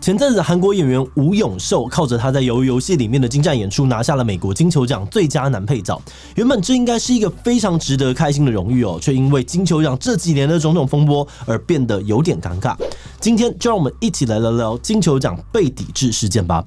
前阵子韩国演员吴永寿靠着他在《鱿鱼游戏》里面的精湛演出，拿下了美国金球奖最佳男配角。原本这应该是一个非常值得开心的荣誉哦，却因为金球奖这几年的种种风波而变得有点尴尬。今天就让我们一起来聊聊金球奖被抵制事件吧。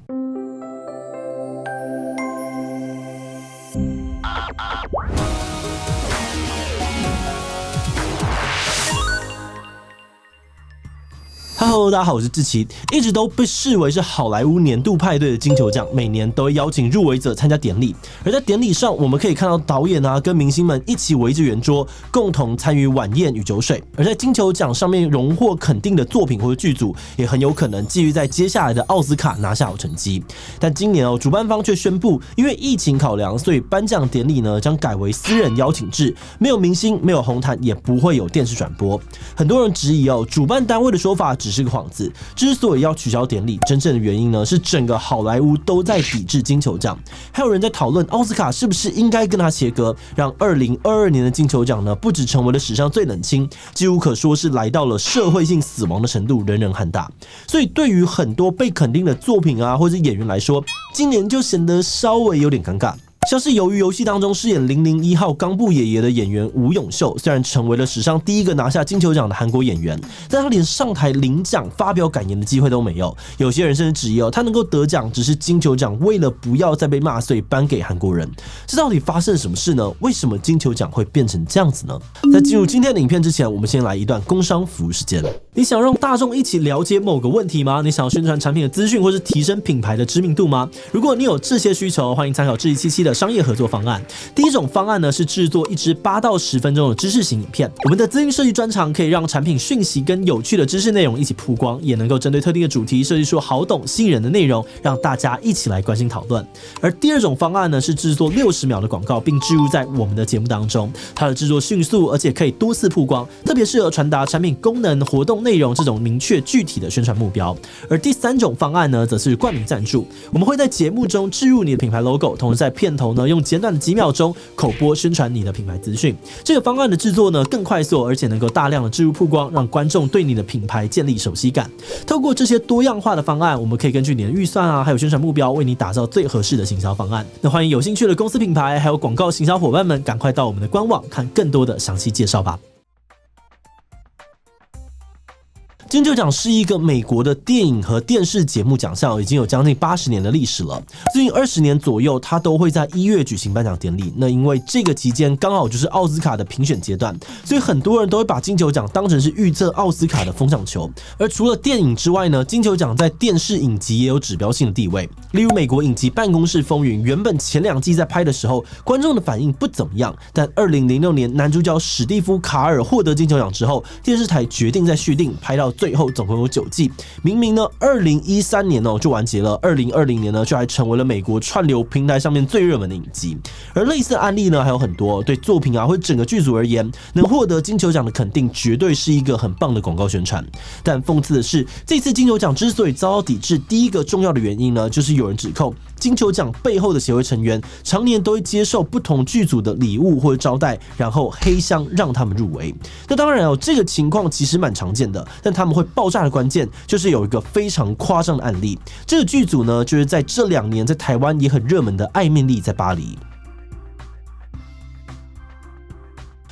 Hello， 大家好，我是志祺。一直都被视为是好莱坞年度派对的金球奖，每年都会邀请入围者参加典礼。而在典礼上，我们可以看到导演跟明星们一起围着圆桌，共同参与晚宴与酒水。而在金球奖上面荣获肯定的作品或者剧组，也很有可能继续在接下来的奥斯卡拿下好成绩。但今年主办方却宣布，因为疫情考量，所以颁奖典礼呢将改为私人邀请制，没有明星，没有红毯，也不会有电视转播。很多人质疑主办单位的说法只是个幌子，之所以要取消典礼，真正的原因呢是整个好莱坞都在抵制金球奖。还有人在讨论奥斯卡是不是应该跟他切割，让2022年的金球奖呢不只成为了史上最冷清，几乎可说是来到了社会性死亡的程度，人人喊打。所以对于很多被肯定的作品或者演员来说，今年就显得稍微有点尴尬。像是《鱿鱼游戏》当中饰演001号冈部爷爷的演员吴永秀，虽然成为了史上第一个拿下金球奖的韩国演员，但他连上台领奖发表感言的机会都没有。有些人甚至质疑他能够得奖只是金球奖为了不要再被骂，所以颁给韩国人。这到底发生了什么事呢？为什么金球奖会变成这样子呢？在进入今天的影片之前，我们先来一段工商服务时间。你想让大众一起了解某个问题吗？你想要宣传产品的资讯，或是提升品牌的知名度吗？如果你有这些需求，欢迎参考志祺77的商业合作方案。第一种方案呢是制作一支8到10分钟的知识型影片。我们的资讯设计专长可以让产品讯息跟有趣的知识内容一起曝光，也能够针对特定的主题设计出好懂吸引人的内容，让大家一起来关心讨论。而第二种方案呢是制作60秒的广告，并置入在我们的节目当中。它的制作迅速，而且可以多次曝光，特别适合传达产品功能、活动内容这种明确具体的宣传目标。而第三种方案呢则是冠名赞助，我们会在节目中置入你的品牌 logo， 同时在片头呢用简短的几秒钟口播宣传你的品牌资讯。这个方案的制作呢更快速，而且能够大量的置入曝光，让观众对你的品牌建立熟悉感。透过这些多样化的方案，我们可以根据你的预算还有宣传目标，为你打造最合适的行销方案。那欢迎有兴趣的公司品牌还有广告行销伙伴们，赶快到我们的官网看更多的详细介绍吧。金球奖是一个美国的电影和电视节目奖项，已经有将近80年的历史了。最近20年左右，它都会在1月举行颁奖典礼。那因为这个期间刚好就是奥斯卡的评选阶段，所以很多人都会把金球奖当成是预测奥斯卡的风向球。而除了电影之外呢，金球奖在电视影集也有指标性的地位。例如美国影集《办公室风云》，原本前2季在拍的时候，观众的反应不怎么样，但2006年男主角史蒂夫·卡尔获得金球奖之后，电视台决定再续订，拍到最后总共有9季。明明呢2013年就完结了，2020年呢却还成为了美国串流平台上面最热门的影集。而类似的案例呢还有很多，对作品或者整个剧组而言，能获得金球奖的肯定绝对是一个很棒的广告宣传。但讽刺的是，这次金球奖之所以遭到抵制，第一个重要的原因呢，就是有人指控金球奖背后的协会成员常年都会接受不同剧组的礼物或者招待，然后黑箱让他们入围。那当然这个情况其实蛮常见的，但他们会爆炸的关键就是有一个非常夸张的案例。这个剧组呢，就是在这2年在台湾也很热门的《艾蜜莉在巴黎》。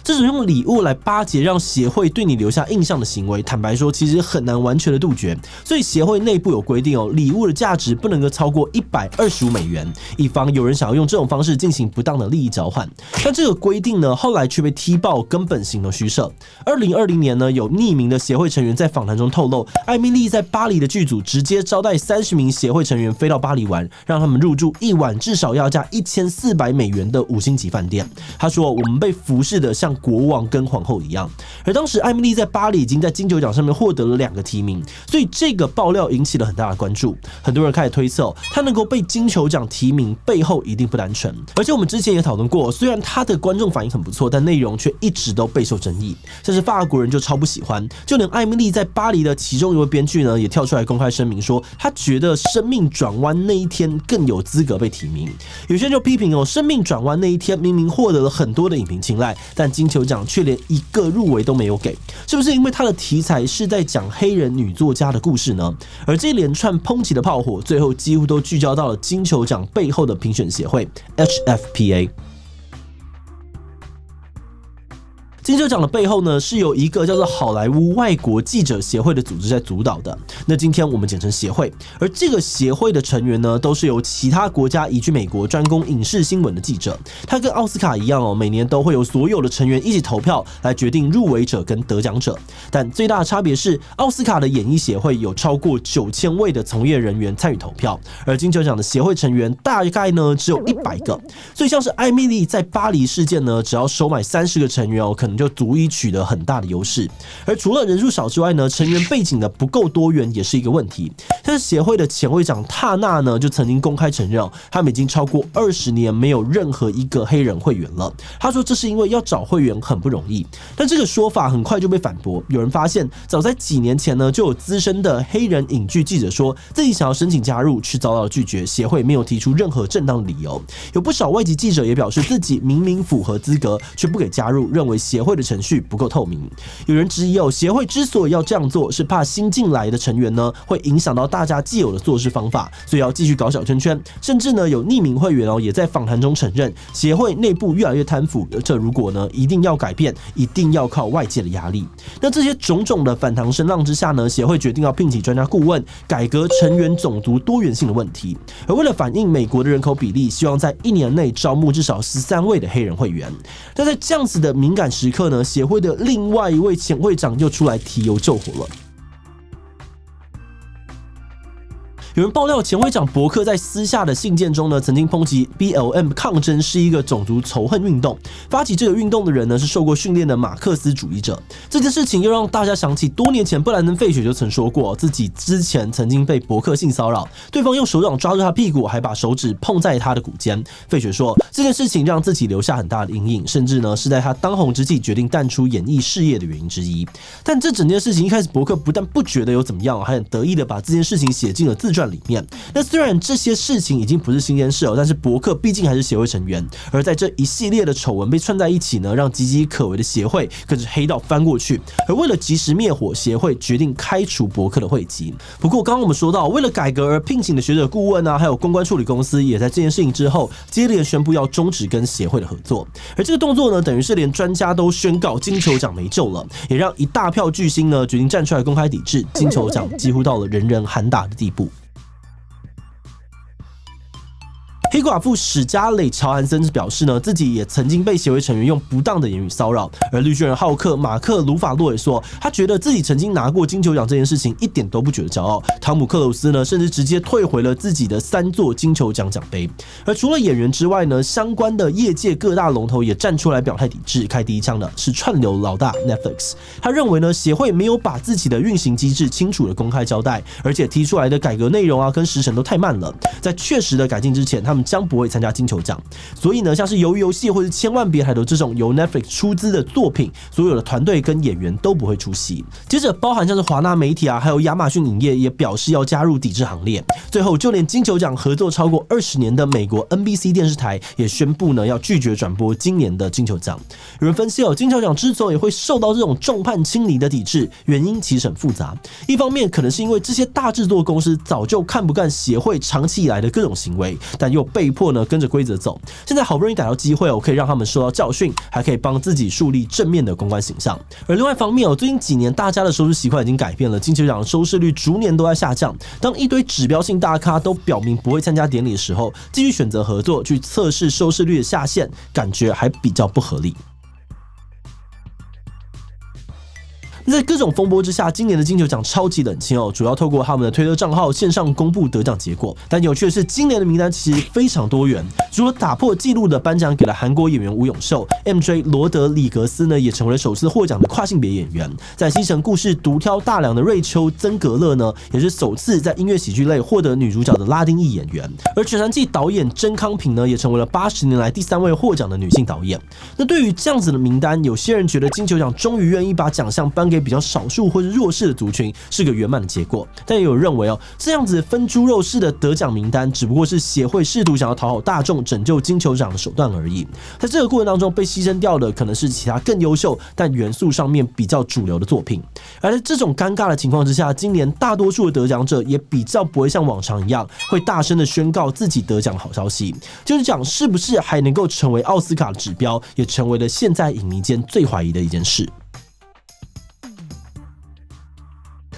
这种用礼物来巴结让协会对你留下印象的行为，坦白说其实很难完全的杜绝。所以协会内部有规定礼物的价值不能够超过125美元，以防有人想要用这种方式进行不当的利益交换。但这个规定呢，后来却被踢爆，根本形同虚设。2020年呢，有匿名的协会成员在访谈中透露，《艾蜜莉在巴黎》的剧组直接招待30名协会成员飞到巴黎玩，让他们入住1晚至少要价1400美元的5星级饭店。他说：“我们被服侍的像国王跟皇后一样。”而当时艾蜜莉在巴黎已经在金球奖上面获得了2个提名，所以这个爆料引起了很大的关注。很多人开始推测，他能够被金球奖提名背后一定不单纯。而且我们之前也讨论过，虽然他的观众反应很不错，但内容却一直都备受争议。像是法国人就超不喜欢，就连艾蜜莉在巴黎的其中一位编剧呢，也跳出来公开声明说，他觉得生命转弯那一天更有资格被提名。有些人就批评生命转弯那一天明明获得了很多的影评青睐，但金球球奖，却连一个入围都没有给，是不是因为它的题材是在讲黑人女作家的故事呢？而这一连串抨击的炮火，最后几乎都聚焦到了金球奖背后的评选协会 HFPA。金球奖的背后呢，是由一个叫做好莱坞外国记者协会的组织在主导的。那今天我们简称协会，而这个协会的成员呢，都是由其他国家移居美国专攻影视新闻的记者。它跟奥斯卡一样哦，每年都会有所有的成员一起投票来决定入围者跟得奖者。但最大的差别是，奥斯卡的演艺协会有超过9000位的从业人员参与投票，而金球奖的协会成员大概呢只有100个。所以像是艾米丽在巴黎事件呢，只要收买30个成员哦，可能就足以取得很大的优势。而除了人数少之外呢，成员背景的不够多元也是一个问题。但是协会的前会长塔纳呢，就曾经公开承认，他们已经超过20年没有任何一个黑人会员了。他说这是因为要找会员很不容易。但这个说法很快就被反驳。有人发现，早在几年前呢，就有资深的黑人影剧记者说自己想要申请加入，却遭到拒绝，协会没有提出任何正当的理由。有不少外籍记者也表示自己明明符合资格，却不给加入，认为协会的程序不够透明。有人质疑协会之所以要这样做，是怕新进来的成员呢会影响到大家既有的做事方法，所以要继续搞小圈圈。甚至呢有匿名会员也在访谈中承认，协会内部越来越贪腐，这如果呢一定要改变，一定要靠外界的压力。那这些种种的反弹声浪之下呢，协会决定要聘请专家顾问，改革成员种族多元性的问题。而为了反映美国的人口比例，希望在1年内招募至少13位的黑人会员。但在这样子的敏感时刻呢，协会的另外一位前会长又出来提油救火了。有人爆料，前会长伯克在私下的信件中呢，曾经抨击 BLM 抗争是一个种族仇恨运动。发起这个运动的人呢，是受过训练的马克思主义者。这件事情又让大家想起多年前布兰登·费雪就曾说过，自己之前曾经被伯克性骚扰，对方用手掌抓住他屁股，还把手指碰在他的骨间。费雪说，这件事情让自己留下很大的阴影，甚至呢是在他当红之际决定淡出演艺事业的原因之一。但这整件事情一开始伯克不但不觉得有怎么样，还很得意的把这件事情写进了自传里面。那虽然这些事情已经不是新鲜事但是伯克毕竟还是协会成员，而在这一系列的丑闻被串在一起呢，让岌岌可危的协会更是黑到翻过去。而为了及时灭火，协会决定开除伯克的会籍。不过刚刚我们说到，为了改革而聘请的学者顾问还有公关处理公司，也在这件事情之后接连宣布要终止跟协会的合作。而这个动作呢，等于是连专家都宣告金球奖没救了，也让一大票巨星呢决定站出来公开抵制，金球奖几乎到了人人喊打的地步。黑寡妇史嘉蕾·乔韩森表示呢，自己也曾经被协会成员用不当的言语骚扰。而绿巨人浩克·马克·鲁法洛也说，他觉得自己曾经拿过金球奖这件事情一点都不觉得骄傲。汤姆·克鲁斯呢，甚至直接退回了自己的3座金球奖奖杯。而除了演员之外呢，相关的业界各大龙头也站出来表态抵制。开第一枪的是串流老大 Netflix， 他认为呢，协会没有把自己的运行机制清楚的公开交代，而且提出来的改革内容跟时程都太慢了。在确实的改进之前，他们将不会参加金球奖。所以呢，像是鱿鱼游戏或是千万别抬头这种由 Netflix 出资的作品，所有的团队跟演员都不会出席。接着包含像是华纳媒体还有亚马逊影业也表示要加入抵制行列。最后就连金球奖合作超过20年的美国 NBC 电视台也宣布呢要拒绝转播今年的金球奖。有人分析金球奖之所以会受到这种众叛亲离的抵制，原因其实很复杂。一方面可能是因为这些大制作公司早就看不惯协会长期以来的各种行为，但又被迫呢跟着规则走。现在好不容易逮到机会可以让他们受到教训，还可以帮自己树立正面的公关形象。而另外一方面最近几年大家的收视习惯已经改变了，金球奖的收视率逐年都在下降。当一堆指标性大咖都表明不会参加典礼的时候，继续选择合作去测试收视率的下限，感觉还比较不合理。在各种风波之下，今年的金球奖超级冷清主要透过他们的推特账号线上公布得奖结果。但有趣的是，今年的名单其实非常多元，除了打破纪录的颁奖给了韩国演员吴永秀 ，MJ 罗德里格斯呢也成为了首次获奖的跨性别演员。在西城故事独挑大梁的瑞秋曾格勒呢，也是首次在音乐喜剧类获得女主角的拉丁裔演员。而《犬山记》导演甄康平呢，也成为了80年来第3位获奖的女性导演。那对于这样子的名单，有些人觉得金球奖终于愿意把奖项颁给给比较少数或是弱势的族群，是个圆满的结果。但也有人认为这样子分猪肉式的得奖名单，只不过是协会试图想要讨好大众、拯救金球奖的手段而已。在这个过程当中，被牺牲掉的可能是其他更优秀但元素上面比较主流的作品。而在这种尴尬的情况之下，今年大多数的得奖者也比较不会像往常一样，会大声的宣告自己得奖的好消息，就是讲是不是还能够成为奥斯卡的指标，也成为了现在影迷间最怀疑的一件事。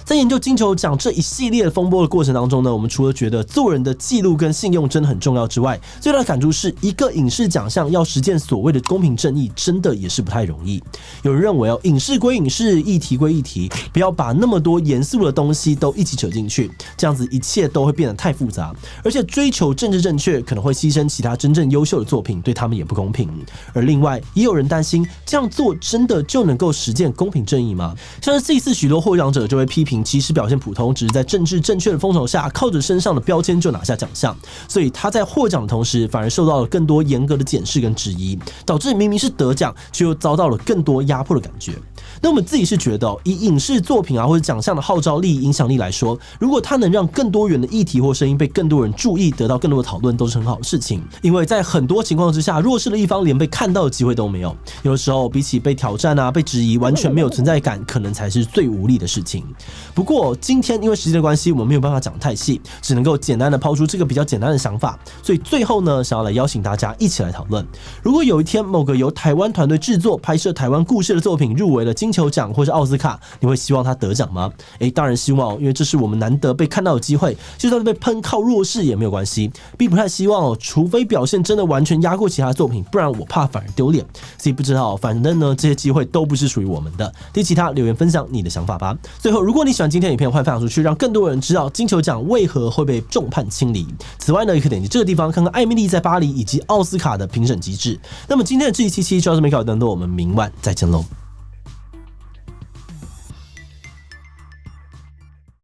在研究金球奖这一系列的风波的过程当中呢，我们除了觉得做人的记录跟信用真的很重要之外，最大的感触是一个影视奖项要实践所谓的公平正义，真的也是不太容易。有人认为影视归影视，议题归议题，不要把那么多严肃的东西都一起扯进去，这样子一切都会变得太复杂，而且追求政治正确可能会牺牲其他真正优秀的作品，对他们也不公平。而另外也有人担心，这样做真的就能够实践公平正义吗？像是这一次许多获奖者就会批评，其实表现普通，只是在政治正确的风潮下，靠着身上的标签就拿下奖项，所以他在获奖的同时，反而受到了更多严格的检视跟质疑，导致明明是得奖，却又遭到了更多压迫的感觉。那我们自己是觉得，以影视作品或者奖项的号召力、影响力来说，如果它能让更多元的议题或声音被更多人注意，得到更多的讨论，都是很好的事情。因为在很多情况之下，弱势的一方连被看到的机会都没有。有的时候，比起被挑战被质疑，完全没有存在感，可能才是最无力的事情。不过今天因为时间的关系，我们没有办法讲太细，只能够简单的抛出这个比较简单的想法。所以最后呢，想要来邀请大家一起来讨论：如果有一天某个由台湾团队制作、拍摄台湾故事的作品入围了金球奖或是奥斯卡，你会希望他得奖吗？当然希望因为这是我们难得被看到的机会，就算被喷靠弱势也没有关系，并不太希望除非表现真的完全压过其他作品，不然我怕反而丢脸。所以不知道，反正呢，这些机会都不是属于我们的。第其他留言分享你的想法吧。最后，如果你喜欢今天的影片，欢迎分享出去，让更多人知道金球奖为何会被众叛亲离。此外呢，也可以点击这个地方看看艾米丽在巴黎以及奥斯卡的评审机制。那么今天的这一期就到这边告一段落，我们明晚再见喽。